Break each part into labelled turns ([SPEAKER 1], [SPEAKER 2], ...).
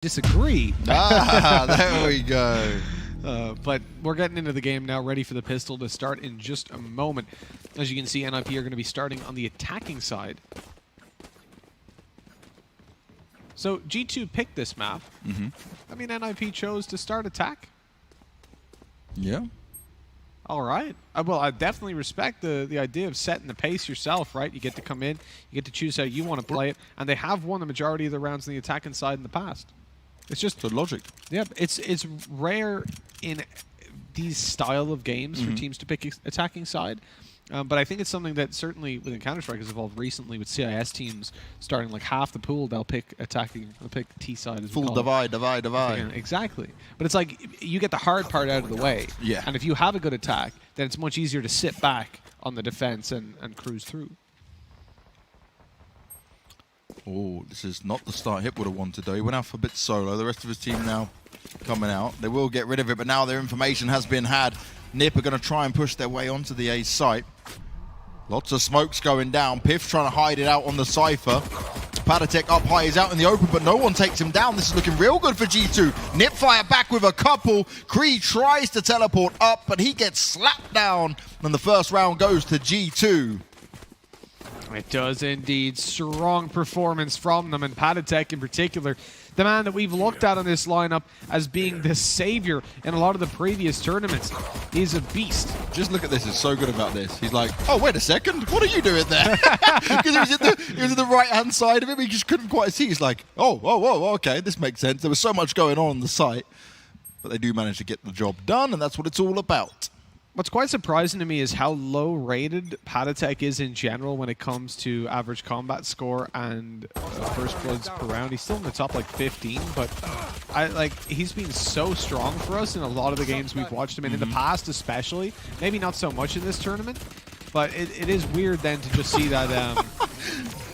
[SPEAKER 1] disagree.
[SPEAKER 2] There we go.
[SPEAKER 1] But we're getting into the game now, ready for the pistol to start in just a moment. As you can see, NiP are going to be starting on the attacking side. So G2 picked this map. I mean, NiP chose to start attack.
[SPEAKER 2] Yeah.
[SPEAKER 1] All right. Well, I definitely respect the idea of setting the pace yourself, right? You get to come in, you get to choose how you want to play it, and they have won the majority of the rounds on the attacking side in the past. It's just
[SPEAKER 2] good logic.
[SPEAKER 1] Yeah, it's rare in these style of games for teams to pick attacking side. But I think it's something that certainly within Counter-Strike has evolved recently with CIS teams starting like half the pool, they'll pick attacking, they'll pick T side as well.
[SPEAKER 2] Full divide.
[SPEAKER 1] Exactly. But it's like you get the hard part out of the way.
[SPEAKER 2] Yeah.
[SPEAKER 1] And if you have a good attack, then it's much easier to sit back on the defense and cruise through.
[SPEAKER 2] Oh, this is not the start Hip would have wanted though. He went out for a bit solo. The rest of his team now coming out. They will get rid of it, but now their information has been had. NiP are going to try and push their way onto the A site. Lots of smokes going down. Piff trying to hide it out on the Cypher. Patatek up high, he's out in the open, but no one takes him down. This is looking real good for G2. NiP fire back with a couple. Kree tries to teleport up, but he gets slapped down, and the first round goes to G2.
[SPEAKER 1] It does indeed. Strong performance from them, and Patatek in particular, the man that we've looked at on this lineup as being the savior in a lot of the previous tournaments. He's a beast.
[SPEAKER 2] Just look at this, he's so good about this. He's like, oh, wait a second, what are you doing there? Because he was at the right-hand side of him, he just couldn't quite see. He's like, oh, okay, this makes sense. There was so much going on the site, but they do manage to get the job done, and that's what it's all about.
[SPEAKER 1] What's quite surprising to me is how low-rated Patatek is in general when it comes to average combat score and first bloods per round. He's still in the top like 15, but he's been so strong for us in a lot of the games we've watched him in the past, especially. Maybe not so much in this tournament, but it is weird then to just see that.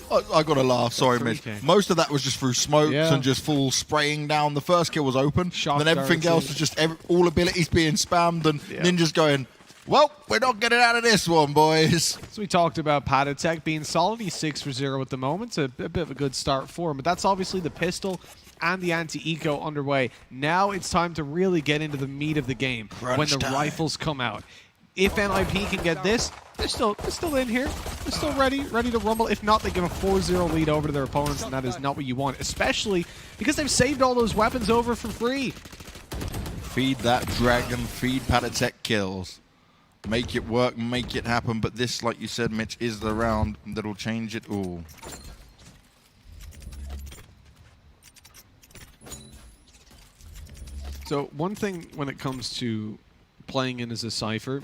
[SPEAKER 2] I got to laugh, sorry, Mitch. Most of that was just through smokes and just full spraying down. The first kill was open, and then everything else was just all abilities being spammed, and Ninja's going, well, we're not getting out of this one, boys.
[SPEAKER 1] So we talked about Patatek being solid. He's 6 for 0 at the moment. It's a bit of a good start for him, but that's obviously the pistol and the anti-eco underway. Now it's time to really get into the meat of the game when the rifles come out. If NiP can get this, they're still in here. They're still ready to rumble. If not, they give a 4-0 lead over to their opponents, and that is not what you want, especially because they've saved all those weapons over for free.
[SPEAKER 2] Feed that dragon, feed Patatek kills. Make it work, make it happen, but this, like you said, Mitch, is the round that'll change it all.
[SPEAKER 1] So one thing when it comes to playing in as a Cypher,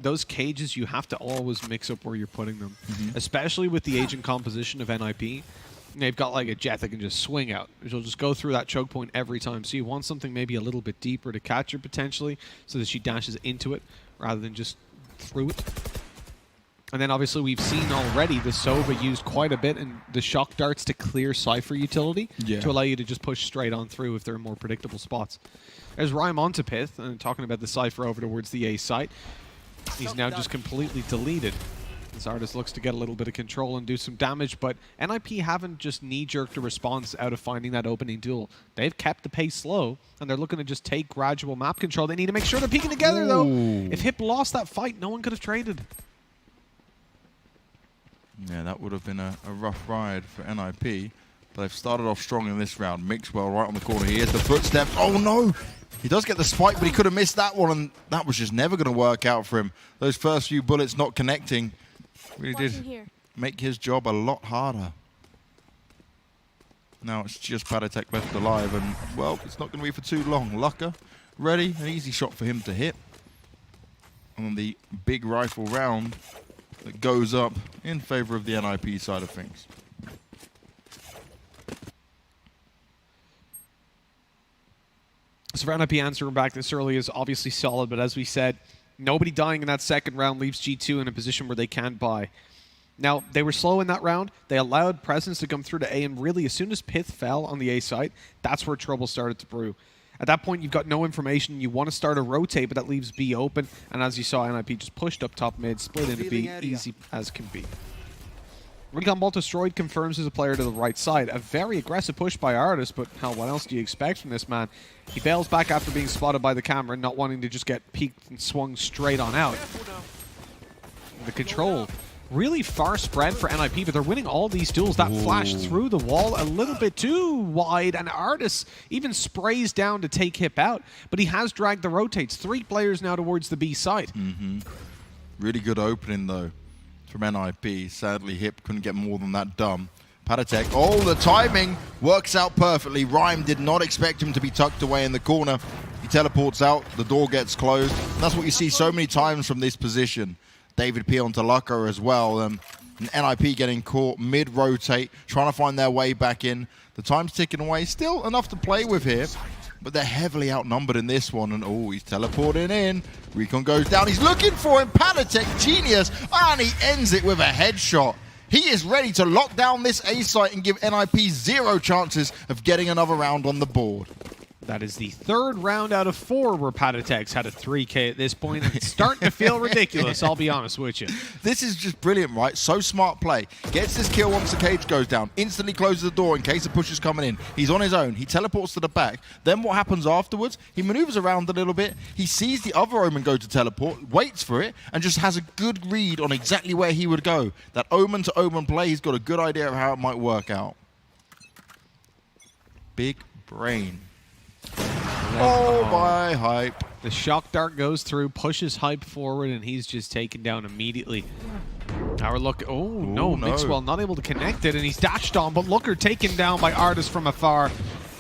[SPEAKER 1] those cages, you have to always mix up where you're putting them, especially with the agent composition of NiP. They've got like a jet that can just swing out. She'll just go through that choke point every time. So you want something maybe a little bit deeper to catch her potentially so that she dashes into it rather than just through it. And then obviously we've seen already the Sova used quite a bit in the shock darts to clear Cypher utility to allow you to just push straight on through if they're in more predictable spots. There's Rhyme onto Pith and talking about the Cypher over towards the A site. He's now just completely deleted. This artist looks to get a little bit of control and do some damage, but NiP haven't just knee-jerked a response out of finding that opening duel. They've kept the pace low, and they're looking to just take gradual map control. They need to make sure they're peeking together, though. If Hip lost that fight, no one could have traded.
[SPEAKER 2] Yeah, that would have been a rough ride for NiP, but they've started off strong in this round. Mixwell right on the corner. He hears the footsteps. Oh, no! He does get the spike, but he could have missed that one, and that was just never going to work out for him. Those first few bullets not connecting really did make his job a lot harder. Now it's just Patatek left alive, and, well, it's not going to be for too long. Lucka, ready, an easy shot for him to hit. On the big rifle round that goes up in favor of the NiP side of things.
[SPEAKER 1] So for NiP answering back this early is obviously solid, but as we said, nobody dying in that second round leaves G2 in a position where they can buy. Now, they were slow in that round. They allowed Presence to come through to A, and really, as soon as Pith fell on the A site, that's where trouble started to brew. At that point, you've got no information. You want to start a rotate, but that leaves B open. And as you saw, NiP just pushed up top mid, split into B, easy as can be. Recon Bolt destroyed confirms there's a player to the right side. A very aggressive push by Artis, but hell, what else do you expect from this man? He bails back after being spotted by the camera, not wanting to just get peeked and swung straight on out. The control really far spread for NiP, but they're winning all these duels. That flash through the wall a little bit too wide, and Artis even sprays down to take Hip out, but he has dragged the rotates. 3 players now towards the B side.
[SPEAKER 2] Really good opening, though, from NiP. Sadly, Hip couldn't get more than that done. Patatek, oh, the timing works out perfectly. Rhyme did not expect him to be tucked away in the corner. He teleports out, the door gets closed. And that's what you see so many times from this position. David P onto Lucka as well. And NiP getting caught mid-rotate, trying to find their way back in. The time's ticking away. Still enough to play with here, but they're heavily outnumbered in this one. And oh, he's teleporting in. Recon goes down. He's looking for him. Patatek, genius. And he ends it with a headshot. He is ready to lock down this A site and give NiP 0 chances of getting another round on the board.
[SPEAKER 1] That is the 3rd round out of 4 where Patatek's had a 3K at this point, and it's starting to feel ridiculous, I'll be honest with you.
[SPEAKER 2] This is just brilliant, right? So smart play. Gets this kill once the cage goes down. Instantly closes the door in case the push is coming in. He's on his own. He teleports to the back. Then what happens afterwards? He maneuvers around a little bit. He sees the other Omen go to teleport, waits for it, and just has a good read on exactly where he would go. That Omen to Omen play, he's got a good idea of how it might work out. Big brain. Oh, my Hype.
[SPEAKER 1] The shock dart goes through, pushes Hype forward, and he's just taken down immediately. Our look. Oh, no. Mixwell not able to connect it, and he's dashed on, but Looker taken down by Artis from afar.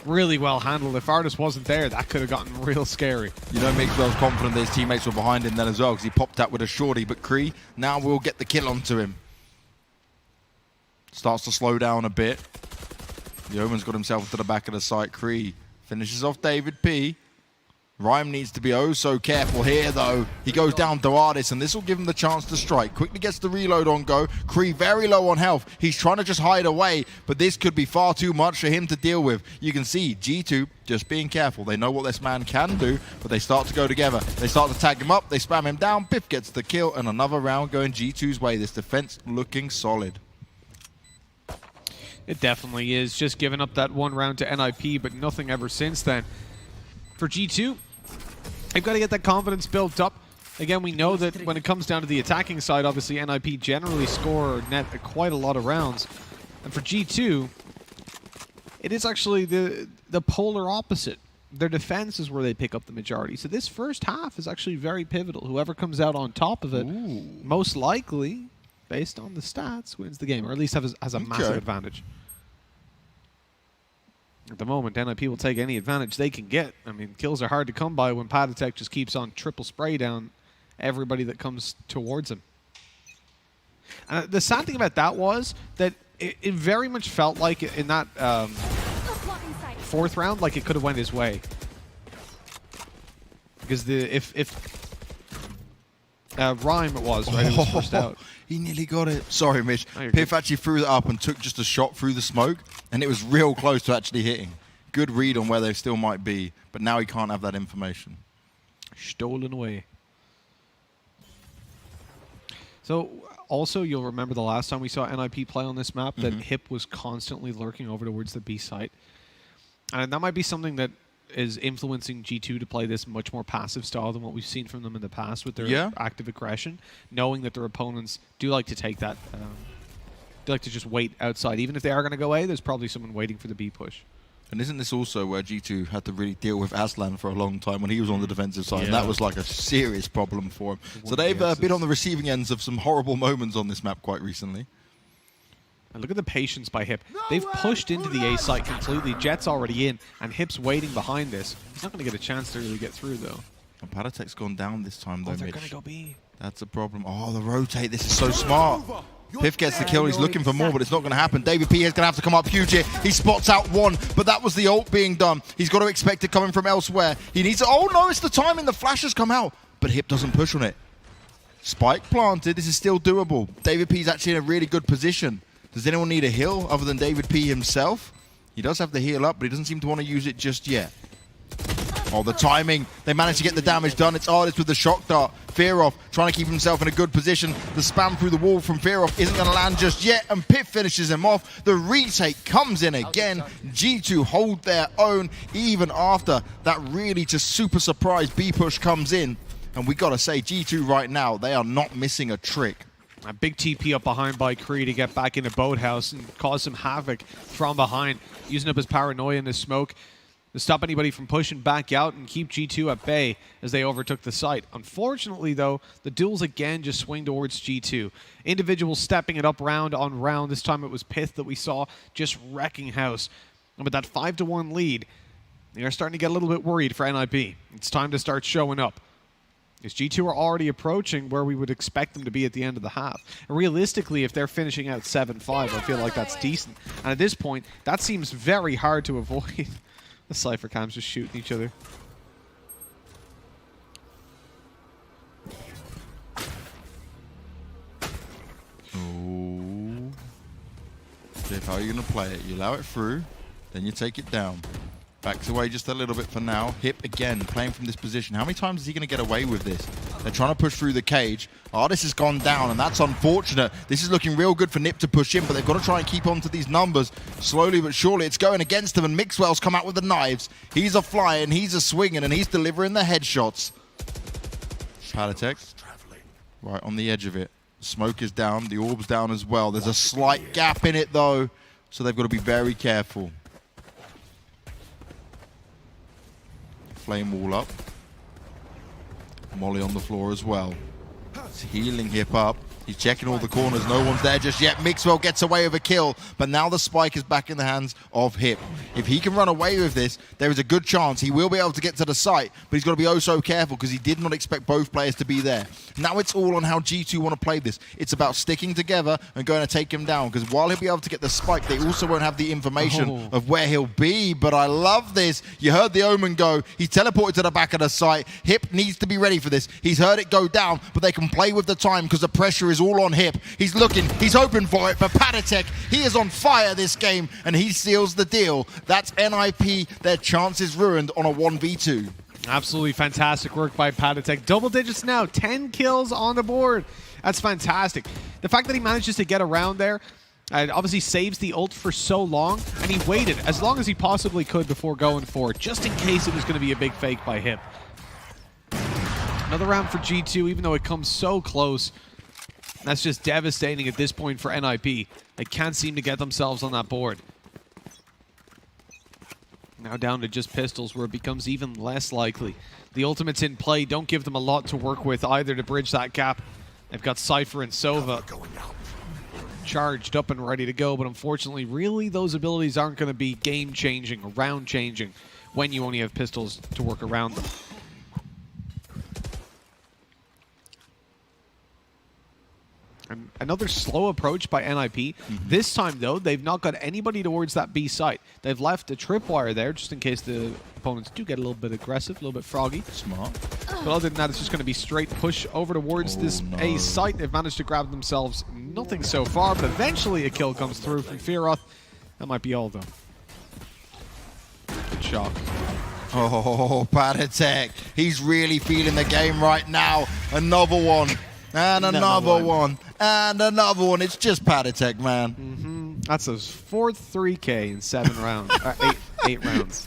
[SPEAKER 1] Really well handled. If Artis wasn't there, that could have gotten real scary.
[SPEAKER 2] You know, Mixwell's confident that his teammates were behind him then as well, because he popped out with a shorty, but Cree now will get the kill onto him. Starts to slow down a bit. The Omen's got himself to the back of the site. Cree finishes off David P. Rhyme needs to be oh so careful here, though. He goes down to Artis, and this will give him the chance to strike. Quickly gets the reload on go. Cree very low on health. He's trying to just hide away, but this could be far too much for him to deal with. You can see G2 just being careful. They know what this man can do, but they start to go together. They start to tag him up. They spam him down. Biff gets the kill, and another round going G2's way. This defense looking solid.
[SPEAKER 1] It definitely is. Just giving up that 1 round to NiP, but nothing ever since then. For G2, they've got to get that confidence built up. Again, we know that when it comes down to the attacking side, obviously NiP generally score or net quite a lot of rounds. And for G2, it is actually the polar opposite. Their defense is where they pick up the majority. So this first half is actually very pivotal. Whoever comes out on top of it, most likely, based on the stats, wins the game, or at least has a massive advantage. At the moment, NiP will take any advantage they can get. I mean, kills are hard to come by when Patatek just keeps on triple spray down everybody that comes towards him. And the sad thing about that was that it very much felt like in that 4th round, like it could have went his way. Because if Rhyme it was, right? It was first out.
[SPEAKER 2] He nearly got it. Sorry, Mitch. Piff actually threw that up and took just a shot through the smoke, and it was real close to actually hitting. Good read on where they still might be, but now he can't have that information.
[SPEAKER 1] Stolen away. So, also, you'll remember the last time we saw NiP play on this map, that Hip was constantly lurking over towards the B site. And that might be something that is influencing G2 to play this much more passive style than what we've seen from them in the past with their active aggression, knowing that their opponents do like to take that, they like to just wait outside. Even if they are going to go A, there's probably someone waiting for the B push.
[SPEAKER 2] And isn't this also where G2 had to really deal with Aslan for a long time when he was on the defensive side? And that was like a serious problem for him. So they've been on the receiving ends of some horrible moments on this map quite recently.
[SPEAKER 1] And look at the patience by Hip. They've pushed into the A site completely. Jet's already in, and Hip's waiting behind this. He's not going to get a chance to really get through, though.
[SPEAKER 2] And Patatek's gone down this time, though,
[SPEAKER 1] Mitch. They're
[SPEAKER 2] Mitch.
[SPEAKER 1] going to go B.
[SPEAKER 2] That's a problem. Oh, the rotate. This is so smart. Piff gets the kill. He's looking for more, but it's not going to happen. David P is going to have to come up huge here. He spots out 1, but that was the ult being done. He's got to expect it coming from elsewhere. He needs to... Oh, no, it's the timing. The flash has come out, but Hip doesn't push on it. Spike planted. This is still doable. David P is actually in a really good position. Does anyone need a heal other than David P himself? He does have the heal up, but he doesn't seem to want to use it just yet. Oh, the timing. They managed to get the damage done. It's Artist with the shock dart. Fearoff trying to keep himself in a good position. The spam through the wall from Fearoff isn't going to land just yet, and Pip finishes him off. The retake comes in again. G2 hold their own even after that really just super surprise B push comes in. And we got to say, G2 right now, they are not missing a trick.
[SPEAKER 1] A big TP up behind by Kree to get back into Boathouse and cause some havoc from behind, using up his paranoia and his smoke to stop anybody from pushing back out and keep G2 at bay as they overtook the site. Unfortunately, though, the duels again just swing towards G2. Individuals stepping it up round on round. This time it was Pith that we saw just wrecking house. And with that 5-1 lead, they are starting to get a little bit worried for NiP. It's time to start showing up. Because G2 are already approaching where we would expect them to be at the end of the half. And realistically, if they're finishing out 7-5, I feel like that's decent. And at this point, that seems very hard to avoid. The Cypher Cams just shooting each other.
[SPEAKER 2] Oh. Jeff, how are you going to play it? You allow it through, then you take it down. Backs away just a little bit for now. Hip again, playing from this position. How many times is he going to get away with this? They're trying to push through the cage. Artist has gone down, and that's unfortunate. This is looking real good for NiP to push in, but they've got to try and keep on to these numbers. Slowly but surely, it's going against them, and Mixwell's come out with the knives. He's a flying, he's a swinging, and he's delivering the headshots. Palatech, right on the edge of it. Smoke is down, the orb's down as well. There's a slight gap in it, though, so they've got to be very careful. Flame wall up. Molly on the floor as well. He's healing Hip up. He's checking all the corners. No one's there just yet. Mixwell gets away with a kill, but now the spike is back in the hands of Hip. If he can run away with this, there is a good chance he will be able to get to the site, but he's got to be oh so careful because he did not expect both players to be there. Now it's all on how G2 want to play this. It's about sticking together and going to take him down, because while he'll be able to get the spike, they also won't have the information of where he'll be. But I love this. You heard the Omen go. He's teleported to the back of the site. Hip needs to be ready for this. He's heard it go down, but they can play with the time because the pressure is all on Hip. He's looking, he's hoping for it, but Padatech, he is on fire this game, and he seals the deal. That's NiP, their chances ruined on a 1v2.
[SPEAKER 1] Absolutely fantastic work by Padatech. Double digits now, 10 kills on the board. That's fantastic. The fact that he manages to get around there, obviously saves the ult for so long, and he waited as long as he possibly could before going for it, just in case it was going to be a big fake by Hip. Another round for G2, even though it comes so close. That's just devastating at this point for NiP. They can't seem to get themselves on that board. Now down to just pistols, where it becomes even less likely. The ultimates in play don't give them a lot to work with either to bridge that gap. They've got Cypher and Sova charged up and ready to go, but unfortunately, really, those abilities aren't going to be game-changing or round-changing when you only have pistols to work around them. And another slow approach by NiP. This time, though, they've not got anybody towards that B site. They've left a tripwire there just in case the opponents do get a little bit aggressive, a little bit froggy.
[SPEAKER 2] Smart.
[SPEAKER 1] But other than that, it's just going to be straight push over towards this A site. They've managed to grab themselves nothing so far, but eventually a kill comes through from Fearoth. That might be all, though. Good shot.
[SPEAKER 2] Oh, Padatech. He's really feeling the game right now. Another one. And another one. And another one. It's just Padatech, man.
[SPEAKER 1] That's his fourth 3K in 7 rounds. Eight rounds.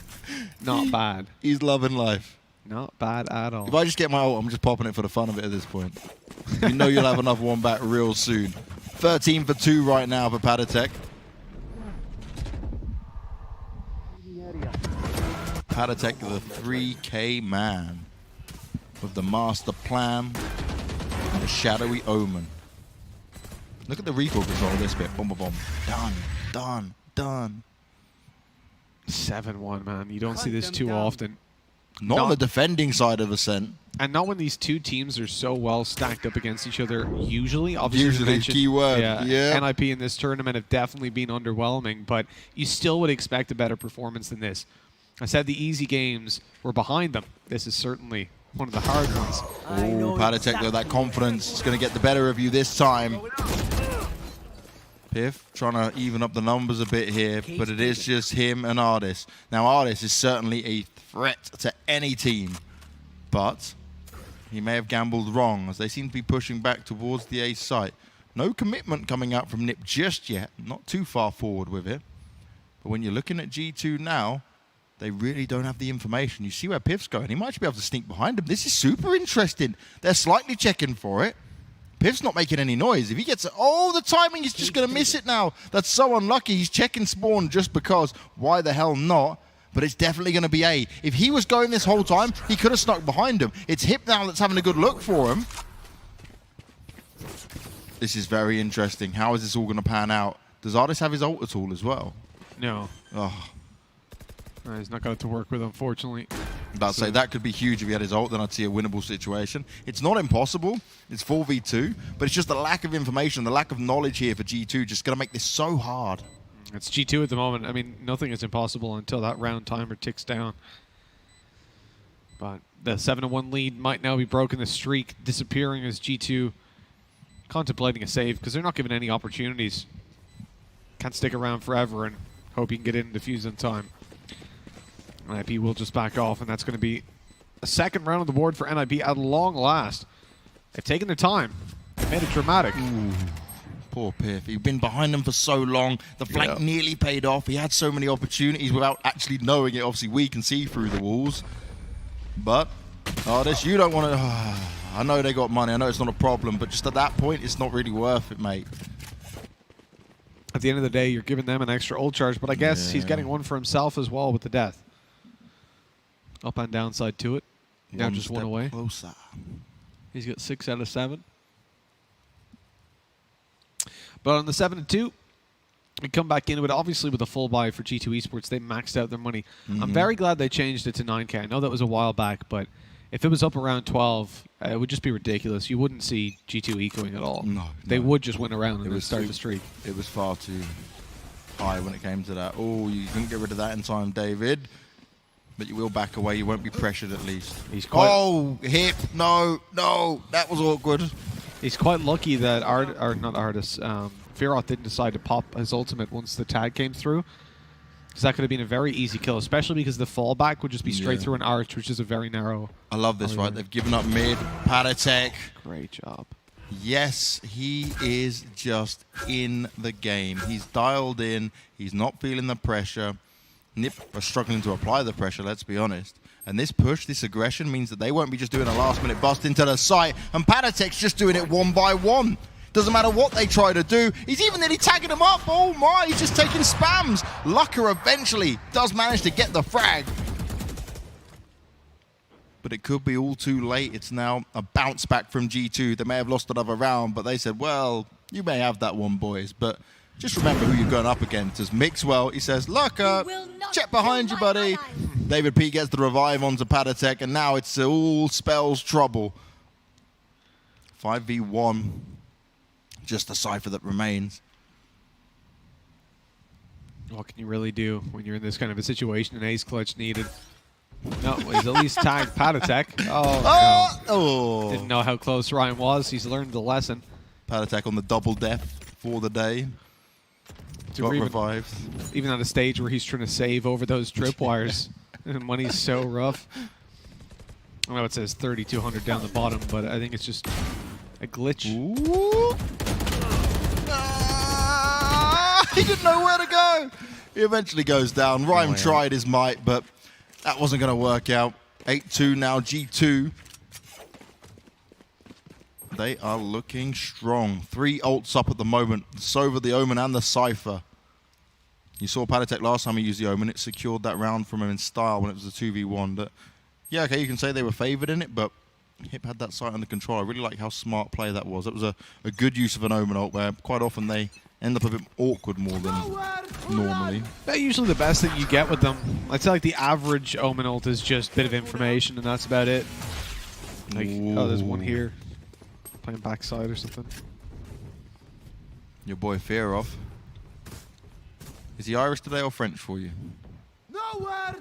[SPEAKER 1] Not bad.
[SPEAKER 2] He's loving life.
[SPEAKER 1] Not bad at all.
[SPEAKER 2] If I just get my ult, I'm just popping it for the fun of it at this point. You know you'll have another one back real soon. 13 for 2 right now for Padatech. Padatech, the 3K man. With the master plan. And the shadowy omen. Look at the recoil control of this bit. Boom, boom, boom. Done, done, done.
[SPEAKER 1] 7-1, man. You don't see this too often.
[SPEAKER 2] Not on the defending side of Ascent.
[SPEAKER 1] And not when these two teams are so well stacked up against each other, usually. Obviously,
[SPEAKER 2] Usually, keyword.
[SPEAKER 1] Yeah. NiP in this tournament have definitely been underwhelming, but you still would expect a better performance than this. I said the easy games were behind them. This is certainly one of the hard ones.
[SPEAKER 2] Oh, Padatech, though, that confidence is going to get the better of you this time. Piff trying to even up the numbers a bit here, but it is just him and Artis. Now, Artis is certainly a threat to any team, but he may have gambled wrong as they seem to be pushing back towards the A site. No commitment coming out from NiP just yet, not too far forward with it. But when you're looking at G2 now, they really don't have the information. You see where Piff's going. He might be able to sneak behind him. This is super interesting. They're slightly checking for it. Piff's not making any noise. If he gets it, oh, the timing, he's just going to miss it now. That's so unlucky. He's checking spawn just because. Why the hell not? But it's definitely going to be A. If he was going this whole time, he could have snuck behind him. It's Hip now that's having a good look for him. This is very interesting. How is this all going to pan out? Does Artis have his ult at all as well?
[SPEAKER 1] No.
[SPEAKER 2] Oh.
[SPEAKER 1] He's not got it to work with, unfortunately.
[SPEAKER 2] About to say, that could be huge if he had his ult, then I'd see a winnable situation. It's not impossible. It's 4v2, but it's just the lack of information, the lack of knowledge here for G2 just going to make this so hard.
[SPEAKER 1] It's G2 at the moment. I mean, nothing is impossible until that round timer ticks down. But the 7-1 lead might now be broken. The streak disappearing as G2 contemplating a save because they're not given any opportunities. Can't stick around forever and hope you can get in and defuse in time. NiP will just back off, and that's going to be a second round on the board for NiP at long last. They've taken their time. They made it dramatic.
[SPEAKER 2] Ooh, poor Piff. He'd been behind them for so long. The flank nearly paid off. He had so many opportunities without actually knowing it. Obviously, we can see through the walls. But, Artis, you don't want to... I know they got money. I know it's not a problem. But just at that point, it's not really worth it, mate.
[SPEAKER 1] At the end of the day, you're giving them an extra ult charge. But I guess he's getting one for himself as well with the death. Up and downside to it. Now just one away.
[SPEAKER 2] Closer.
[SPEAKER 1] He's got 6 out of 7. But on the 7-2, we come back into it. Obviously, with a full buy for G2 Esports, they maxed out their money. I'm very glad they changed it to 9K. I know that was a while back, but if it was up around 12, it would just be ridiculous. You wouldn't see G2 ecoing at all.
[SPEAKER 2] No.
[SPEAKER 1] They would just win around and then start the streak.
[SPEAKER 2] It was far too high when it came to that. Oh, you couldn't get rid of that in time, David. But you will back away. You won't be pressured at least.
[SPEAKER 1] He's quite
[SPEAKER 2] Hip. No. That was awkward.
[SPEAKER 1] He's quite lucky that Fearoth didn't decide to pop his ultimate once the tag came through. Because that could have been a very easy kill, especially because the fallback would just be straight through an arch, which is a very narrow...
[SPEAKER 2] I love this, right? They've given up mid. Patatek.
[SPEAKER 1] Great job.
[SPEAKER 2] Yes, he is just in the game. He's dialed in. He's not feeling the pressure. NiP are struggling to apply the pressure, let's be honest. And this push, this aggression, means that they won't be just doing a last-minute bust into the site. And Patatek's just doing it one by one. Doesn't matter what they try to do. He's even nearly tagging him up. Oh my, he's just taking spams. Lucker eventually does manage to get the frag. But it could be all too late. It's now a bounce back from G2. They may have lost another round, but they said, well, you may have that one, boys. But just remember who you're going up against. As Mixwell, he says, Lucker, check behind you, buddy. David P gets the revive onto Patatek, and now it's all spells trouble. 5v1. Just the cipher that remains.
[SPEAKER 1] What can you really do when you're in this kind of a situation? An ace clutch needed. No, he's at least tagged Patatek. Oh, no.
[SPEAKER 2] Oh.
[SPEAKER 1] Didn't know how close Ryan was. He's learned the lesson.
[SPEAKER 2] Patatek on the double death for the day. Got revived.
[SPEAKER 1] Even at a stage where he's trying to save over those tripwires. And money's so rough. I know it says 3,200 down the bottom, but I think it's just a glitch.
[SPEAKER 2] Ooh. He didn't know where to go. He eventually goes down. Rhyme tried his might, but that wasn't going to work out. 8-2 now, G2. They are looking strong. 3 ults up at the moment. Sova, the Omen, and the Cypher. You saw Patatek last time he used the Omen. It secured that round from him in style when it was a 2v1. But yeah, okay, you can say they were favored in it, but Hip had that site under control. I really like how smart play that was. That was a good use of an Omen ult where quite often they end up a bit awkward more than normally.
[SPEAKER 1] That's usually the best that you get with them. I'd say like the average Omen ult is just a bit of information and that's about it. Like, oh, there's one here. Playing backside or something.
[SPEAKER 2] Your boy Fearoth. Is he Irish today or French for you?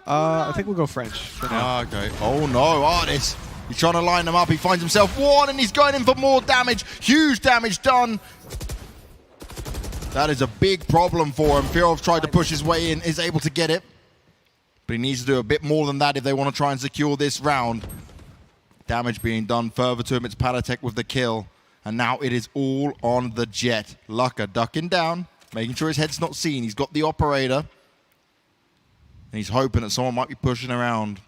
[SPEAKER 1] I think we'll go French for now.
[SPEAKER 2] Okay. Oh no, Artis. He's trying to line them up. He finds himself one and he's going in for more damage. Huge damage done. That is a big problem for him. Firov tried to push his way in, is able to get it. But he needs to do a bit more than that if they want to try and secure this round. Damage being done further to him. It's Patatek with the kill. And now it is all on the Jet. Lucka ducking down, making sure his head's not seen. He's got the operator. And he's hoping that someone might be pushing around.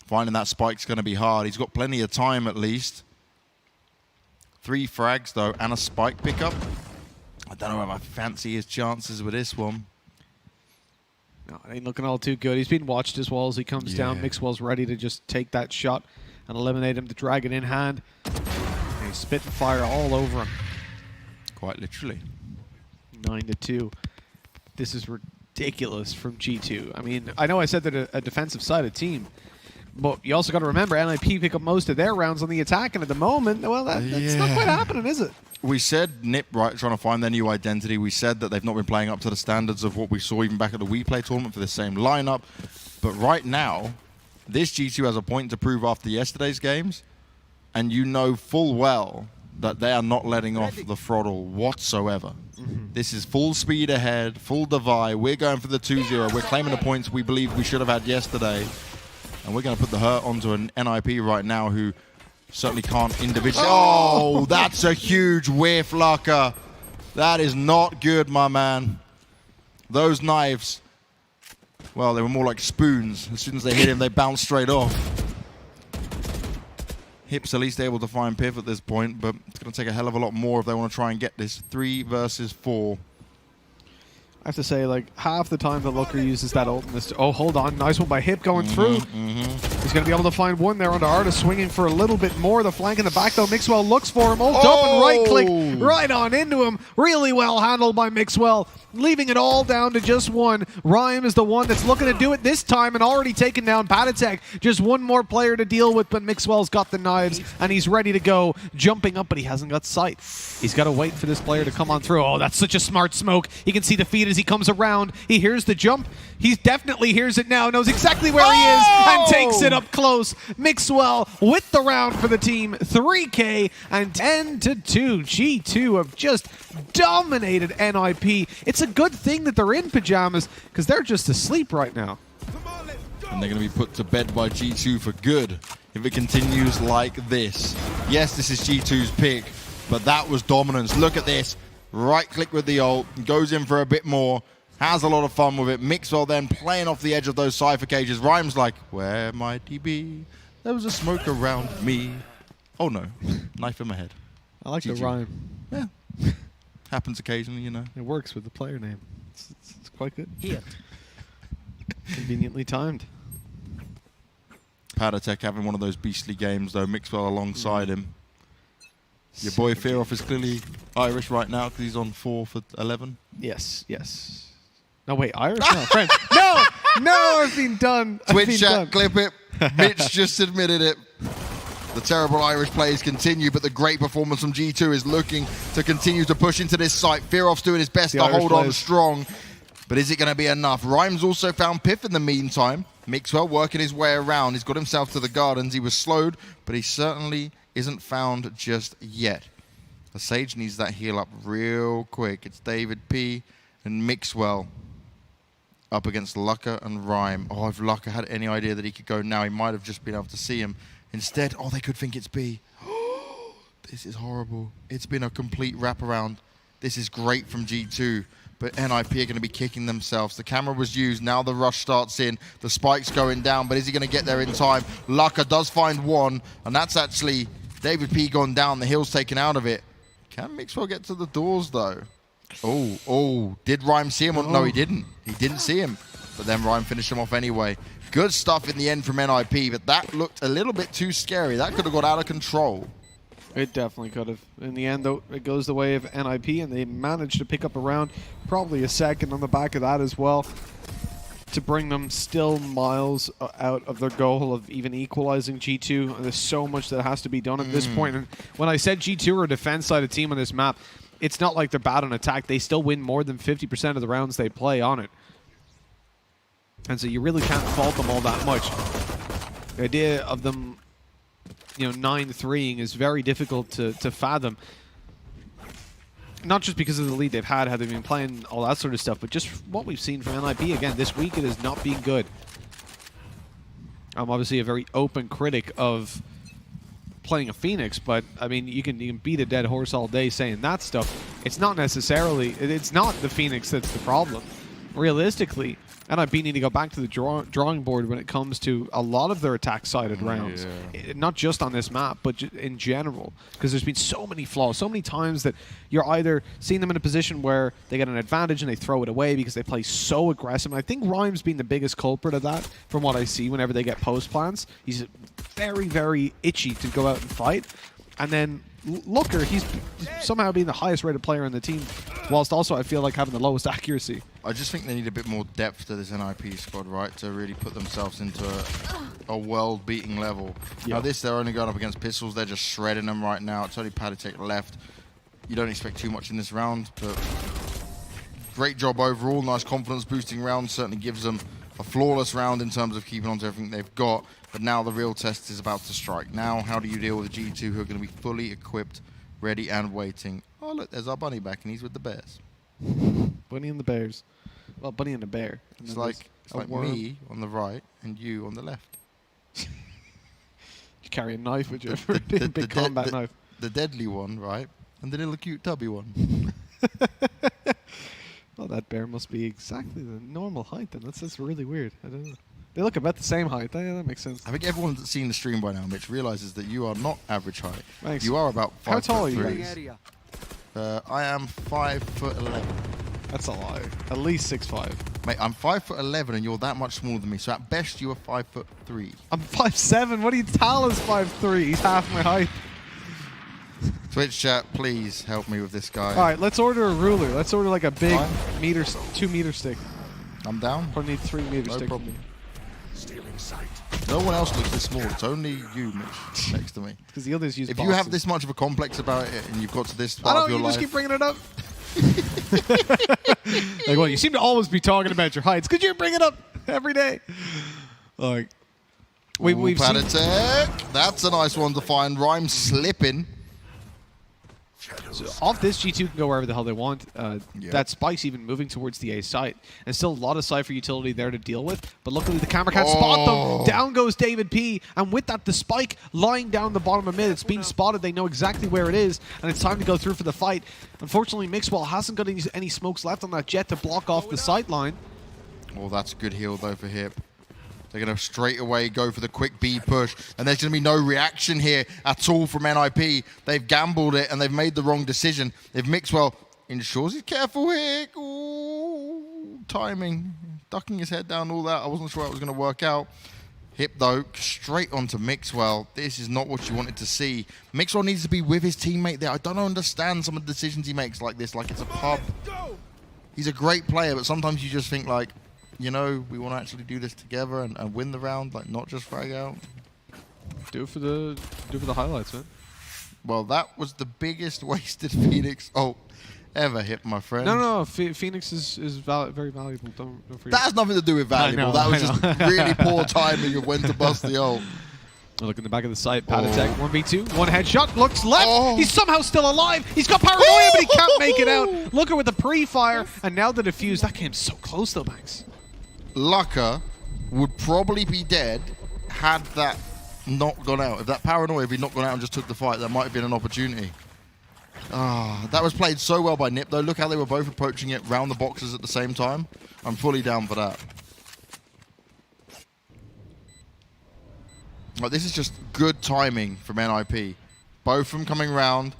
[SPEAKER 2] Finding that spike's going to be hard. He's got plenty of time at least. 3 frags though, and a spike pickup. I don't know if I fancy his chances with this one.
[SPEAKER 1] No, it ain't looking all too good. He's being watched as well as he comes down. Mixwell's ready to just take that shot and eliminate him. The dragon in hand. And he's spitting fire all over him.
[SPEAKER 2] Quite literally.
[SPEAKER 1] 9-2. This is ridiculous from G2. I mean, I know I said that a defensive-sided team, but you also got to remember NiP pick up most of their rounds on the attack, and at the moment, well, that's not quite happening, is it?
[SPEAKER 2] We said NiP, right, trying to find their new identity. We said that they've not been playing up to the standards of what we saw even back at the WePlay tournament for the same lineup. But right now, this G2 has a point to prove after yesterday's games, and you know full well that they are not letting off the throttle whatsoever. This is full speed ahead, full divide. We're going for the 2-0. We're claiming the points we believe we should have had yesterday. And we're going to put the hurt onto an NiP right now who certainly can't individually. Oh, that's a huge whiff, Lucka. That is not good, my man. Those knives, well, they were more like spoons. As soon as they hit him, they bounced straight off. Hip's at least able to find Piv at this point, but it's going to take a hell of a lot more if they want to try and get this 3 versus 4.
[SPEAKER 1] I have to say, like, half the time that Looker uses that ult in this... Oh, hold on. Nice one by Hip going through. He's going to be able to find one there onto Artis, swinging for a little bit more. The flank in the back, though. Mixwell looks for him. Ult up and right-click right on into him. Really well handled by Mixwell, leaving it all down to just one. Rhyme is the one that's looking to do it this time and already taken down Patatek. Just one more player to deal with, but Mixwell's got the knives, and he's ready to go. Jumping up, but he hasn't got sight. He's got to wait for this player to come on through. Oh, that's such a smart smoke. He can see the feed as he comes around. He hears the jump. He definitely hears it now, knows exactly where he is, and takes it up close. Mixwell with the round for the team. 3K and 10-2. G2 have just dominated NiP. It's a good thing that they're in pajamas because they're just asleep right now.
[SPEAKER 2] And they're going to be put to bed by G2 for good if it continues like this. Yes, this is G2's pick, but that was dominance. Look at this. Right click with the ult, goes in for a bit more, has a lot of fun with it. Mixwell then playing off the edge of those Cypher cages. Rhyme's like, where might he be? There was a smoke around me. Oh no, knife in my head.
[SPEAKER 1] I like
[SPEAKER 2] GG.
[SPEAKER 1] the rhyme.
[SPEAKER 2] Yeah, happens occasionally, you know.
[SPEAKER 1] It works with the player name. It's quite good.
[SPEAKER 3] Here.
[SPEAKER 1] Conveniently timed.
[SPEAKER 2] Patatek having one of those beastly games though, Mixwell alongside him. Your boy Firov is clearly Irish right now because he's on 4 for 11.
[SPEAKER 1] Yes, yes. No, wait, Irish? No, French. No, I've been done.
[SPEAKER 2] Twitch chat, clip it. Mitch just admitted it. The terrible Irish plays continue, but the great performance from G2 is looking to continue to push into this site. Firov's doing his best to hold on strong, but is it going to be enough? Rhymes also found Piff in the meantime. Mixwell working his way around. He's got himself to the gardens. He was slowed, but he certainly isn't found just yet. The Sage needs that heal up real quick. It's David P and Mixwell up against Lucka and Rhyme. Oh, if Lucka had any idea that he could go now, he might have just been able to see him. Instead, oh, they could think it's B. This is horrible. It's been a complete wraparound. This is great from G2, but NiP are going to be kicking themselves. The camera was used. Now the rush starts in. The spike's going down, but is he going to get there in time? Lucka does find one, and that's actually David P gone down. The heel's taken out of it. Can Mixwell get to the doors, though? Oh, did Rhyme see him? No, he didn't. He didn't see him, but then Rhyme finished him off anyway. Good stuff in the end from NiP, but that looked a little bit too scary. That could have got out of control.
[SPEAKER 1] It definitely could have. In the end, though, it goes the way of NiP, and they managed to pick up a round, probably a second on the back of that as well, to bring them still miles out of their goal of even equalizing G2. There's so much that has to be done at this point. And when I said G2 are a defense-sided team on this map, it's not like they're bad on attack. They still win more than 50% of the rounds they play on it. And so you really can't fault them all that much. The idea of them, 9-3ing is very difficult to fathom. not just because of the lead they've had, how they've been playing, all that sort of stuff, but just what we've seen from NiP again this week. It has not been good. I'm obviously a very open critic of playing a Phoenix, but I mean, you can beat a dead horse all day saying that stuff. It's not necessarily, it's not the Phoenix that's the problem. Realistically, NiP need to go back to the drawing board when it comes to a lot of their attack-sided rounds. Not just on this map, but in general. Because there's been so many flaws, so many times that you're either seeing them in a position where they get an advantage and they throw it away because they play so aggressive. And I think Rhyme's been the biggest culprit of that from what I see whenever they get post plans. He's very, very itchy to go out and fight. And then Looker, he's somehow being the highest rated player on the team, whilst also I feel like having the lowest accuracy.
[SPEAKER 2] I just think they need a bit more depth to this NiP squad, right, to really put themselves into a world-beating level. Now this, they're only going up against pistols. They're just shredding them right now. It's only Padatek left. You don't expect too much in this round, but great job overall. Nice confidence-boosting round. Certainly gives them a flawless round in terms of keeping on to everything they've got. But now the real test is about to strike. Now, how do you deal with the G2 who are going to be fully equipped, ready and waiting? Oh, look, there's our Bunny back, and he's with the Bears.
[SPEAKER 1] Bunny and the Bears. Well, Bunny and the Bear. And
[SPEAKER 2] it's like me on the right and you on the left.
[SPEAKER 1] You carry a knife with you. Big combat knife.
[SPEAKER 2] The deadly one, right? And the little cute tubby one.
[SPEAKER 1] Well, that bear must be exactly the normal height then. That's really weird. I don't know. They look about the same height. Yeah, that makes sense.
[SPEAKER 2] I think everyone that's seen the stream by now, Mitch, realizes that you are not average height.
[SPEAKER 1] Thanks.
[SPEAKER 2] You are about 5'3".
[SPEAKER 1] How tall are you guys?
[SPEAKER 2] I am 5'11".
[SPEAKER 1] That's a lie. At least 6'5".
[SPEAKER 2] Mate, I'm 5'11", and you're that much smaller than me. So at best, you are 5'3".
[SPEAKER 1] I'm 5'7". What do you tell us 5'3"? He's half my height.
[SPEAKER 2] Twitch chat, please help me with this guy.
[SPEAKER 1] All right, let's order a ruler. Let's order like a big 2 meter stick.
[SPEAKER 2] I'm down.
[SPEAKER 1] Probably need 3 meter stick.
[SPEAKER 2] No problem. No one else looks this small. It's only you, Mitch, next to me.
[SPEAKER 1] Because the others use
[SPEAKER 2] If
[SPEAKER 1] boxes.
[SPEAKER 2] you have this much of a complex about it and you've got to this part of your life...
[SPEAKER 1] just keep bringing it up. Like, well, you seem to always be talking about your heights. Could you bring it up every day? Like, we've seen...
[SPEAKER 2] Padatek. That's a nice one to find. Rhyme slipping.
[SPEAKER 1] So off this, G2 can go wherever the hell they want. That Spike's even moving towards the A site. And still a lot of Cypher utility there to deal with. But luckily the camera can't spot them. Down goes David P. And with that, the Spike lying down the bottom of mid. It's being spotted. They know exactly where it is. And it's time to go through for the fight. Unfortunately, Mixwell hasn't got any smokes left on that jet to block off the sight line.
[SPEAKER 2] Oh, that's a good heal though for Hip. They're going to straight away go for the quick B push. And there's going to be no reaction here at all from NiP. They've gambled it and they've made the wrong decision. If Mixwell ensures he's careful here. Ooh, timing. Ducking his head down, all that. I wasn't sure how it was going to work out. Hip, though, straight onto Mixwell. This is not what you wanted to see. Mixwell needs to be with his teammate there. I don't understand some of the decisions he makes like this, like it's a pub. He's a great player, but sometimes you just think like, you know, we want to actually do this together and win the round, like not just frag out.
[SPEAKER 1] Do it for the highlights, man.
[SPEAKER 2] Well, that was the biggest wasted Phoenix ult ever hit, my friend.
[SPEAKER 1] No. Phoenix is very valuable. Don't forget.
[SPEAKER 2] That has nothing to do with valuable. That was just really poor timing of when to bust the ult.
[SPEAKER 1] Look in the back of the site. Padatek 1v2. One headshot. Looks left. He's somehow still alive. He's got paranoia, but he can't make it out. Looker with the pre-fire. And now the defuse. That game's so close, though, Banks.
[SPEAKER 2] Looker would probably be dead had that not gone out. If that paranoia, if he'd not gone out and just took the fight, that might have been an opportunity. That was played so well by NiP, though. Look how they were both approaching it round the boxes at the same time. I'm fully down for that. Like, this is just good timing from NiP. Both of them coming round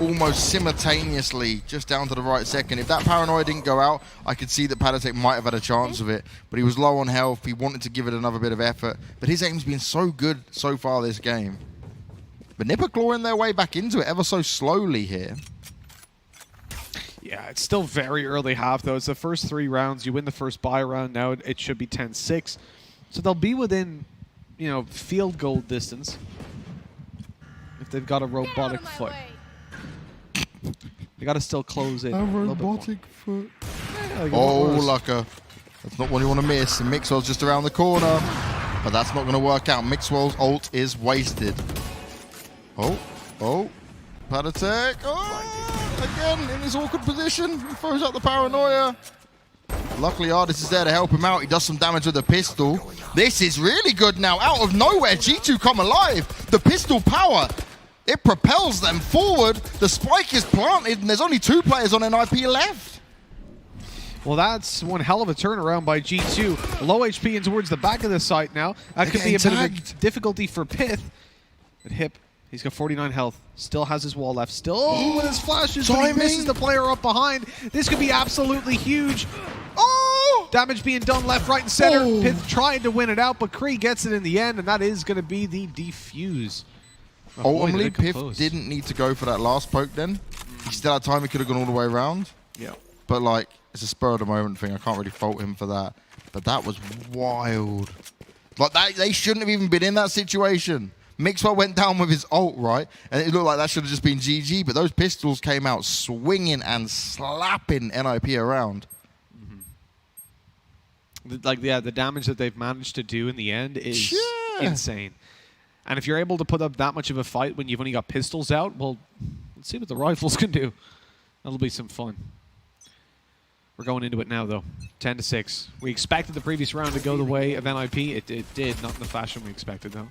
[SPEAKER 2] almost simultaneously, just down to the right second. If that paranoia didn't go out, I could see that Padatek might have had a chance of it, but he was low on health. He wanted to give it another bit of effort, but his aim's been so good so far this game. But NiP are clawing their way back into it ever so slowly here.
[SPEAKER 1] Yeah, it's still very early half, though. It's the first 3 rounds. You win the first buy round. Now it should be 10-6. So they'll be within, you know, field goal distance if they've got a robotic foot. They got to still close in.
[SPEAKER 2] A robotic foot.
[SPEAKER 1] Yeah,
[SPEAKER 2] oh, Looker. That's not what you want to miss. And Mixwell's just around the corner. But that's not going to work out. Mixwell's ult is wasted. Oh. Padatek. Oh, again in his awkward position. He throws out the paranoia. Luckily, Ardis is there to help him out. He does some damage with the pistol. This is really good now. Out of nowhere, G2 come alive. The pistol power, it propels them forward. The spike is planted, and there's only 2 players on NiP left.
[SPEAKER 1] Well, that's one hell of a turnaround by G2. Low HP in towards the back of the site now. That could be a bit of a difficulty for Pith. But Hip, he's got 49 health. Still has his wall left. Still with his flashes, but he misses the player up behind. This could be absolutely huge. Oh! Damage being done left, right, and center.
[SPEAKER 2] Oh.
[SPEAKER 1] Pith tried to win it out, but Kree gets it in the end, and that is going to be the defuse.
[SPEAKER 2] Ultimately, Pith didn't need to go for that last poke then. He still had time. He could have gone all the way around.
[SPEAKER 1] Yeah.
[SPEAKER 2] But, like, it's a spur of the moment thing. I can't really fault him for that. But that was wild. Like, they shouldn't have even been in that situation. Mixwell went down with his ult, right? And it looked like that should have just been GG. But those pistols came out swinging and slapping NiP around.
[SPEAKER 1] Like, yeah, the damage that they've managed to do in the end is insane. And if you're able to put up that much of a fight when you've only got pistols out, well, let's see what the rifles can do. That'll be some fun. We're going into it now, though. 10-6. We expected the previous round to go the way of NiP. It did, not in the fashion we expected, though.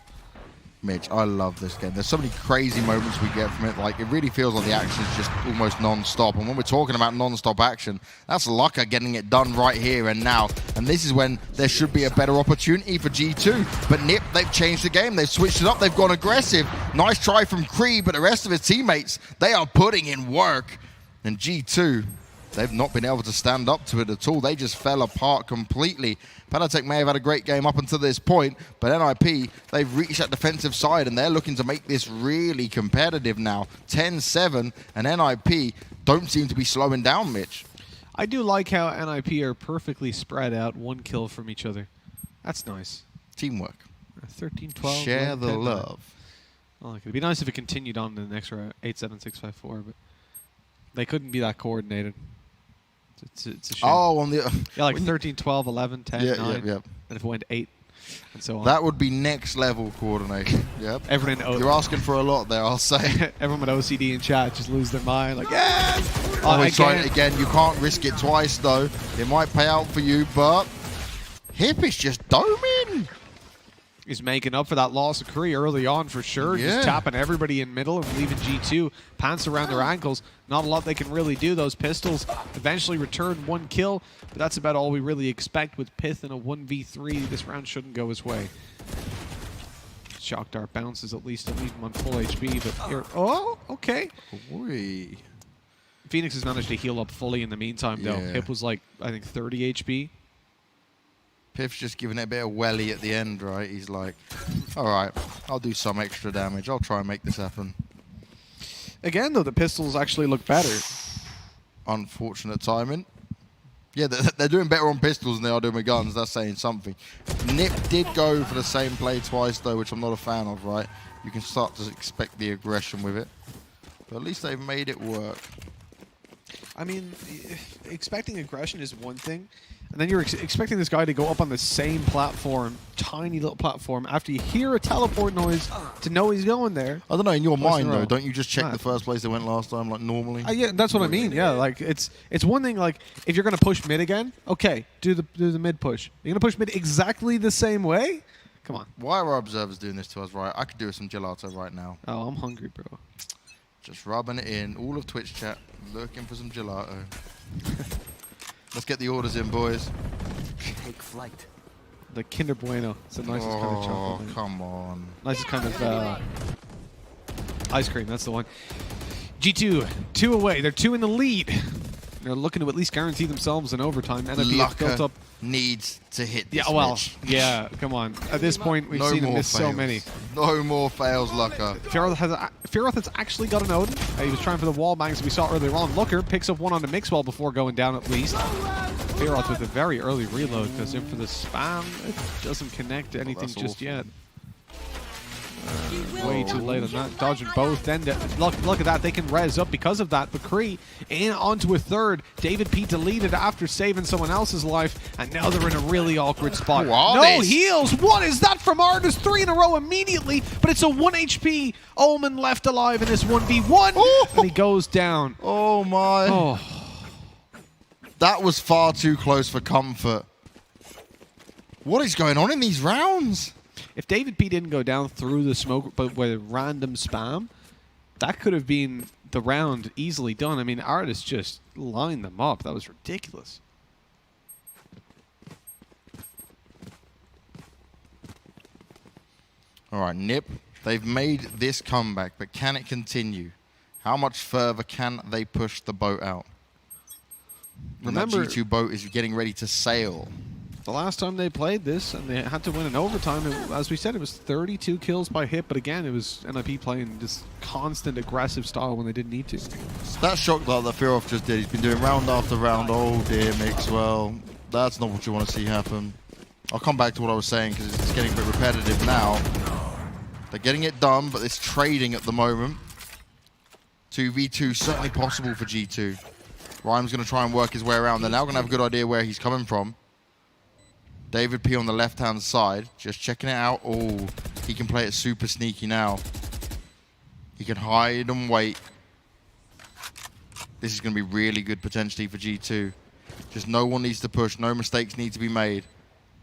[SPEAKER 2] Mitch, I love this game. There's so many crazy moments we get from it. Like, it really feels like the action is just almost non-stop. And when we're talking about non-stop action, that's Lucka getting it done right here and now. And this is when there should be a better opportunity for G2. But NiP, they've changed the game. They've switched it up. They've gone aggressive. Nice try from Kree, but the rest of his teammates, they are putting in work. And G2, they've not been able to stand up to it at all. They just fell apart completely. Penatech may have had a great game up until this point, but NiP, they've reached that defensive side, and they're looking to make this really competitive now. 10-7, and NiP don't seem to be slowing down, Mitch.
[SPEAKER 1] I do like how NiP are perfectly spread out, 1 kill from each other. That's nice.
[SPEAKER 2] Teamwork.
[SPEAKER 1] 13-12.
[SPEAKER 2] Share the love.
[SPEAKER 1] Oh, it'd be nice if it continued on to the next round, 8-7-6-5-4, but they couldn't be that coordinated. It's a shame. Oh,
[SPEAKER 2] on the...
[SPEAKER 1] yeah, like 13, 12, 11, 10, 9.
[SPEAKER 2] Yeah.
[SPEAKER 1] And if it went 8, and so on.
[SPEAKER 2] That would be next level coordination. Yep.
[SPEAKER 1] Everyone
[SPEAKER 2] You're asking for a lot there, I'll say.
[SPEAKER 1] Everyone with OCD in chat just lose their mind. Like, yeah!
[SPEAKER 2] Try it again. You can't risk it twice, though. It might pay out for you, but... Hip is just doming.
[SPEAKER 1] He's making up for that loss of Kree early on for sure.
[SPEAKER 2] Yeah.
[SPEAKER 1] Just tapping everybody in middle and leaving G2 pants around their ankles. Not a lot they can really do. Those pistols eventually return 1 kill, but that's about all we really expect with Pith in a 1v3. This round shouldn't go his way. Shock Dart bounces at least to leave him on full HP, but here... Oh, okay.
[SPEAKER 2] Oy.
[SPEAKER 1] Phoenix has managed to heal up fully in the meantime, though.
[SPEAKER 2] Yeah.
[SPEAKER 1] Hip was like, I think, 30 HP.
[SPEAKER 2] Piff's just giving it a bit of welly at the end, right? He's like, all right, I'll do some extra damage. I'll try and make this happen.
[SPEAKER 1] Again, though, the pistols actually look better.
[SPEAKER 2] Unfortunate timing. Yeah, they're doing better on pistols than they are doing with guns. That's saying something. NiP did go for the same play twice, though, which I'm not a fan of, right? You can start to expect the aggression with it. But at least they've made it work.
[SPEAKER 1] I mean, expecting aggression is one thing. And then you're expecting this guy to go up on the same platform, tiny little platform, after you hear a teleport noise to know he's going there.
[SPEAKER 2] I don't know, in your mind, though, don't you just check the first place they went last time, like normally?
[SPEAKER 1] Yeah, that's what I mean, yeah. Like, it's one thing, like, if you're going to push mid again, okay, do the mid push. You're going to push mid exactly the same way? Come on.
[SPEAKER 2] Why are our observers doing this to us, right? I could do with some gelato right now.
[SPEAKER 1] Oh, I'm hungry, bro.
[SPEAKER 2] Just rubbing it in, all of Twitch chat, looking for some gelato. Let's get the orders in, boys.
[SPEAKER 3] Take flight.
[SPEAKER 1] The Kinder Bueno. It's the nicest kind of chocolate.
[SPEAKER 2] Oh, come on.
[SPEAKER 1] Nicest kind of ice cream. That's the one. G2, 2 away. They're 2 in the lead. They're looking to at least guarantee themselves an overtime. NiP have built up.
[SPEAKER 2] Needs to hit this.
[SPEAKER 1] Yeah, well,
[SPEAKER 2] Mitch.
[SPEAKER 1] yeah. Come on. At this point, we've seen him miss so many.
[SPEAKER 2] No more fails, Lucka.
[SPEAKER 1] Fearoth has actually got an Odin. He was trying for the wall bangs we saw earlier on. Looker picks up one onto Mixwell before going down at least. Fearoth with a very early reload goes in for the spam. It doesn't connect to anything just yet. Way too late on that. Dodging both. Then look at that. They can res up because of that. McCree in onto a third. David P deleted after saving someone else's life. And now they're in a really awkward spot. No heals. What is that from Artis? 3 in a row immediately. But it's a 1 HP. Omen left alive in this 1v1.
[SPEAKER 2] Oh.
[SPEAKER 1] And he goes down.
[SPEAKER 2] Oh my.
[SPEAKER 1] Oh.
[SPEAKER 2] That was far too close for comfort. What is going on in these rounds?
[SPEAKER 1] If David P didn't go down through the smoke, but with random spam, that could have been the round easily done. I mean, Artis just lined them up. That was ridiculous.
[SPEAKER 2] All right, NiP, they've made this comeback, but can it continue? How much further can they push the boat out?
[SPEAKER 1] Remember,
[SPEAKER 2] that G2 boat is getting ready to sail.
[SPEAKER 1] The last time they played this, and they had to win in overtime, as we said, it was 32 kills by hit, but again, it was NiP playing this constant aggressive style when they didn't need to.
[SPEAKER 2] That shock that Fearoff just did, he's been doing round after round. Oh dear, Mixwell. That's not what you want to see happen. I'll come back to what I was saying, because it's getting a bit repetitive now. They're getting it done, but it's trading at the moment. 2v2 certainly possible for G2. Rhyme's going to try and work his way around. They're now going to have a good idea where he's coming from. David P on the left-hand side, just checking it out. Oh, he can play it super sneaky now. He can hide and wait. This is going to be really good potentially for G2. Just no one needs to push. No mistakes need to be made.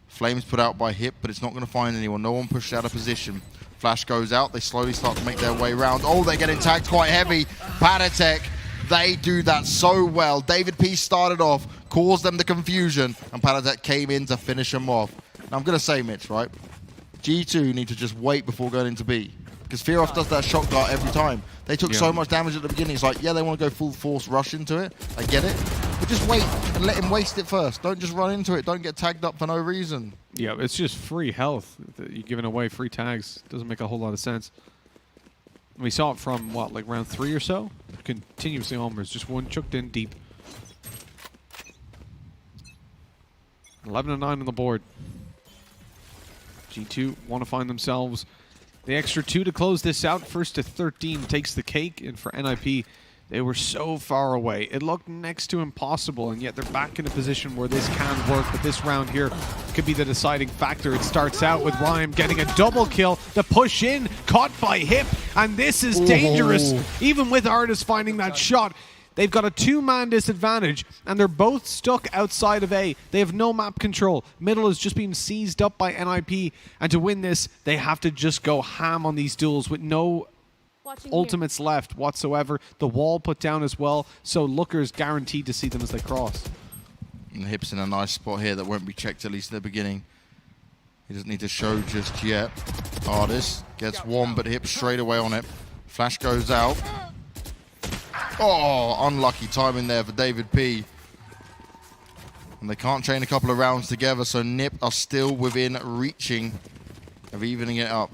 [SPEAKER 2] Flames put out by Hip, but it's not going to find anyone. No one pushed out of position. Flash goes out. They slowly start to make their way around. Oh, they're getting tagged quite heavy. Patatech, they do that so well. David P started off, caused them the confusion, and Patatech came in to finish them off. Now, I'm going to say, Mitch, right? G2 need to just wait before going into B. Because Fearoff does that shock dart every time. They took so much damage at the beginning. It's like, yeah, they want to go full force rush into it. I get it. But just wait and let him waste it first. Don't just run into it. Don't get tagged up for no reason.
[SPEAKER 1] Yeah, it's just free health. You're giving away free tags. Doesn't make a whole lot of sense. We saw it from, what, like round 3 or so? Continuously homers, just one chucked in deep. 11-9 on the board. G2 want to find themselves the extra 2 to close this out. First to 13 takes the cake, and for NiP, they were so far away. It looked next to impossible, and yet they're back in a position where this can work, but this round here could be the deciding factor. It starts out with Rhyme getting a double kill. The push in, caught by Hip, and this is dangerous. Even with Artis finding that shot, they've got a 2-man disadvantage, and they're both stuck outside of A. They have no map control. Middle is just being seized up by NiP, and to win this, they have to just go ham on these duels with no ultimates left whatsoever. The wall put down as well, so Looker's guaranteed to see them as they cross.
[SPEAKER 2] And Hip's in a nice spot here that won't be checked, at least in the beginning. He doesn't need to show just yet. Artis gets one, but Hip straight away on it. Flash goes out. Oh, unlucky timing there for David P. And they can't chain a couple of rounds together, so NiP are still within reaching of evening it up.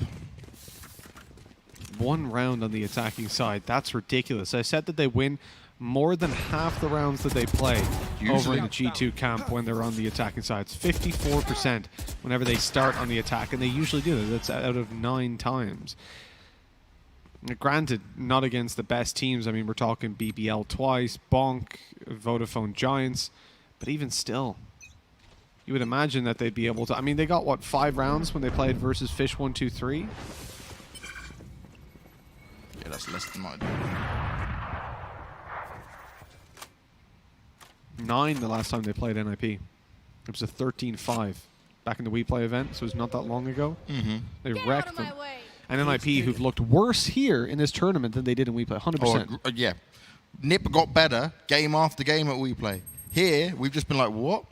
[SPEAKER 1] 1 round on the attacking side. That's ridiculous. I said that they win more than half the rounds that they play over in the G2 camp when they're on the attacking side. It's 54% whenever they start on the attack, and they usually do that. That's out of 9 times. Granted, not against the best teams. I mean, we're talking BBL twice, Bonk, Vodafone Giants, but even still, you would imagine that they'd be able to. I mean, they got, what, 5 rounds when they played versus Fish 1, 2, 3?
[SPEAKER 2] Yeah, that's less than mine.
[SPEAKER 1] 9 the last time they played NiP. It was a 13-5 back in the WePlay event, so it was not that long ago. They wrecked them. And NiP, who've looked worse here in this tournament than they did in WePlay, 100%.
[SPEAKER 2] Oh, yeah. NiP got better game after game at WePlay. Here, we've just been like, what?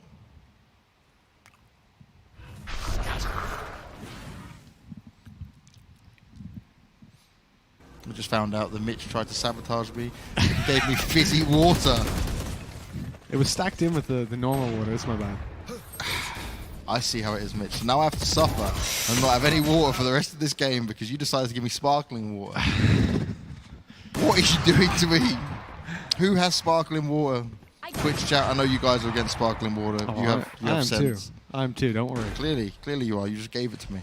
[SPEAKER 2] I just found out that Mitch tried to sabotage me. He gave me fizzy water.
[SPEAKER 1] It was stacked in with the normal water. It's my bad.
[SPEAKER 2] I see how it is, Mitch. Now I have to suffer and not have any water for the rest of this game because you decided to give me sparkling water. What is you doing to me? Who has sparkling water? Twitch chat, I know you guys are against sparkling water.
[SPEAKER 1] Oh,
[SPEAKER 2] you have
[SPEAKER 1] I am
[SPEAKER 2] sense.
[SPEAKER 1] too. I'm too, don't worry.
[SPEAKER 2] Clearly you are. You just gave it to me.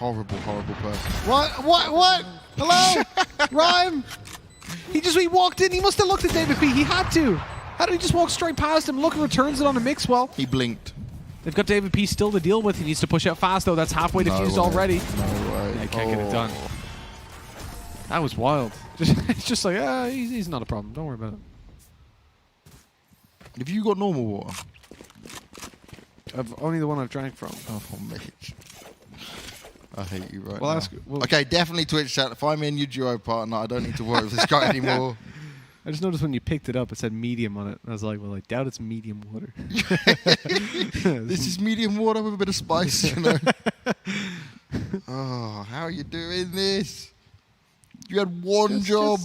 [SPEAKER 2] horrible, horrible person.
[SPEAKER 1] What? Hello? Rhyme? He walked in. He must have looked at David P. He had to. How did he just walk straight past him? Look, returns it on a mix well.
[SPEAKER 2] He blinked.
[SPEAKER 1] They've got David P still to deal with. He needs to push out fast, though. That's halfway defused already.
[SPEAKER 2] No way.
[SPEAKER 1] Yeah, he can't get it done. That was wild. It's just like, he's not a problem. Don't worry about it.
[SPEAKER 2] Have you got normal water?
[SPEAKER 1] Only the one I've drank from.
[SPEAKER 2] Oh, Mitch. I hate you right
[SPEAKER 1] Well,
[SPEAKER 2] now. Okay, definitely Twitch chat. If I'm in your duo partner, I don't need to worry with this guy anymore.
[SPEAKER 1] I just noticed when you picked it up, it said medium on it. I was like, well, I doubt it's medium water.
[SPEAKER 2] This is medium water with a bit of spice, you know. Oh, how are you doing this? You had one job.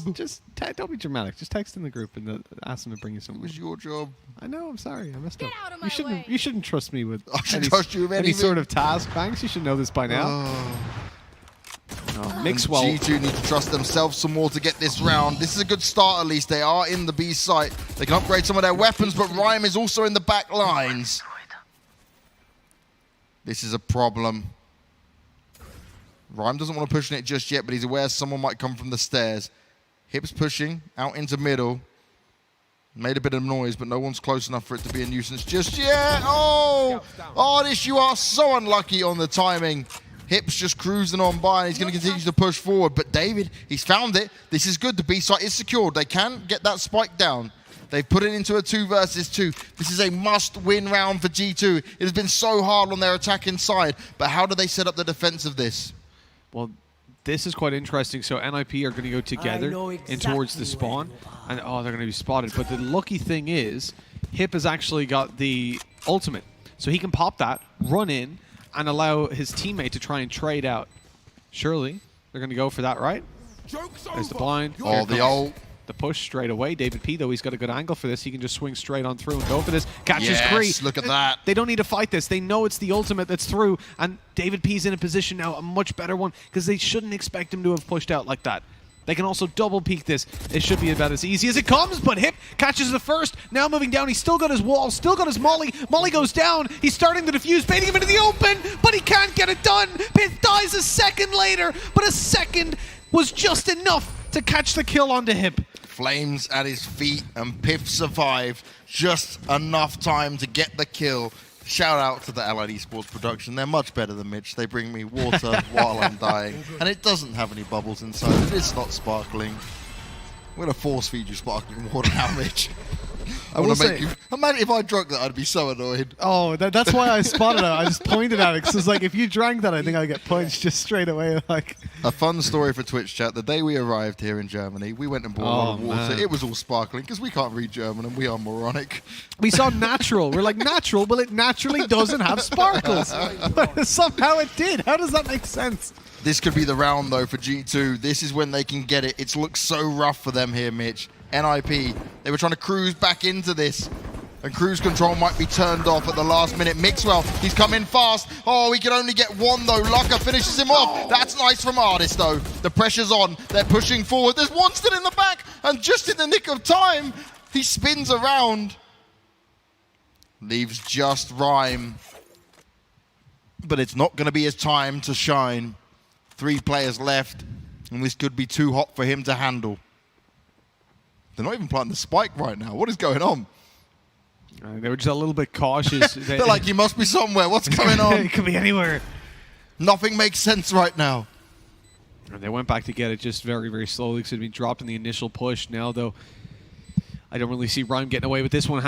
[SPEAKER 1] Don't be dramatic. Just text in the group and ask them to bring you
[SPEAKER 2] It
[SPEAKER 1] something.
[SPEAKER 2] was your job.
[SPEAKER 1] I know. I'm sorry. I messed up.
[SPEAKER 4] Out of my way.
[SPEAKER 1] You shouldn't trust me with.
[SPEAKER 2] I should trust you with
[SPEAKER 1] any
[SPEAKER 2] anything.
[SPEAKER 1] sort of task. Banks, you should know this by now.
[SPEAKER 2] Oh.
[SPEAKER 1] Mix well.
[SPEAKER 2] G2 need to trust themselves some more to get this round. This is a good start, at least. They are in the B site. They can upgrade some of their weapons, but Rhyme is also in the back lines. This is a problem. Rhyme doesn't want to push it just yet, but he's aware someone might come from the stairs. Hip's pushing out into middle. Made a bit of noise, but no one's close enough for it to be a nuisance just yet. Oh, Artist, you are so unlucky on the timing. Hip's just cruising on by, and he's going to continue to push forward. But David, he's found it. This is good. The B site is secured. They can get that spike down. They've put it into a 2 versus 2. This is a must-win round for G2. It has been so hard on their attacking side. But how do they set up the defense of this?
[SPEAKER 1] Well, this is quite interesting. So NiP are going to go together in towards the spawn. And, they're going to be spotted. But the lucky thing is, Hip has actually got the ultimate. So he can pop that, run in, and allow his teammate to try and trade out. Surely, they're going to go for that, right? There's the blind.
[SPEAKER 2] Oh, the ult.
[SPEAKER 1] The push straight away. David P, though, he's got a good angle for this. He can just swing straight on through and go for this. Catches Cree.
[SPEAKER 2] Look at that.
[SPEAKER 1] They don't need to fight this. They know it's the ultimate that's through. And David P's in a position now, a much better one, because they shouldn't expect him to have pushed out like that. They can also double peek this. It should be about as easy as it comes, but Hip catches the first. Now moving down. He's still got his wall, still got his molly. Molly goes down. He's starting to defuse, baiting him into the open, but he can't get it done. Pith dies a second later, but a second was just enough to catch the kill onto Hip.
[SPEAKER 2] Flames at his feet, and Piff survived. Just enough time to get the kill. Shout out to the Allied Esports production. They're much better than Mitch. They bring me water while I'm dying. And it doesn't have any bubbles inside it. It's not sparkling. I'm going to force feed you sparkling water now, Mitch. I will make you. Imagine if I drank that, I'd be so annoyed.
[SPEAKER 1] Oh, that's why I spotted it. I just pointed at it because it's like, if you drank that, I think I'd get punched just straight away. Like,
[SPEAKER 2] a fun story for Twitch chat. The day we arrived here in Germany, we went and bought a lot of water.
[SPEAKER 1] Man.
[SPEAKER 2] It was all sparkling because we can't read German and we are moronic.
[SPEAKER 1] we saw natural. We're like, natural? Well, it naturally doesn't have sparkles. But somehow it did. How does that make sense?
[SPEAKER 2] This could be the round, though, for G2. This is when they can get it. It's looked so rough for them here, Mitch. NiP, they were trying to cruise back into this. And cruise control might be turned off at the last minute. Mixwell, he's come in fast. Oh, he can only get one, though. Lucka finishes him off. That's nice from Artist, though. The pressure's on. They're pushing forward. There's one still in the back. And just in the nick of time, he spins around. Leaves just Rhyme. But it's not going to be his time to shine. 3 players left. And this could be too hot for him to handle. They're not even planting the spike right now. What is going on?
[SPEAKER 1] They were just a little bit cautious.
[SPEAKER 2] They're like, you must be somewhere. What's going on?
[SPEAKER 1] It could be anywhere.
[SPEAKER 2] Nothing makes sense right now.
[SPEAKER 1] And they went back to get it just very, very slowly because it had been dropped in the initial push. Now, though, I don't really see Rhyme getting away with this one.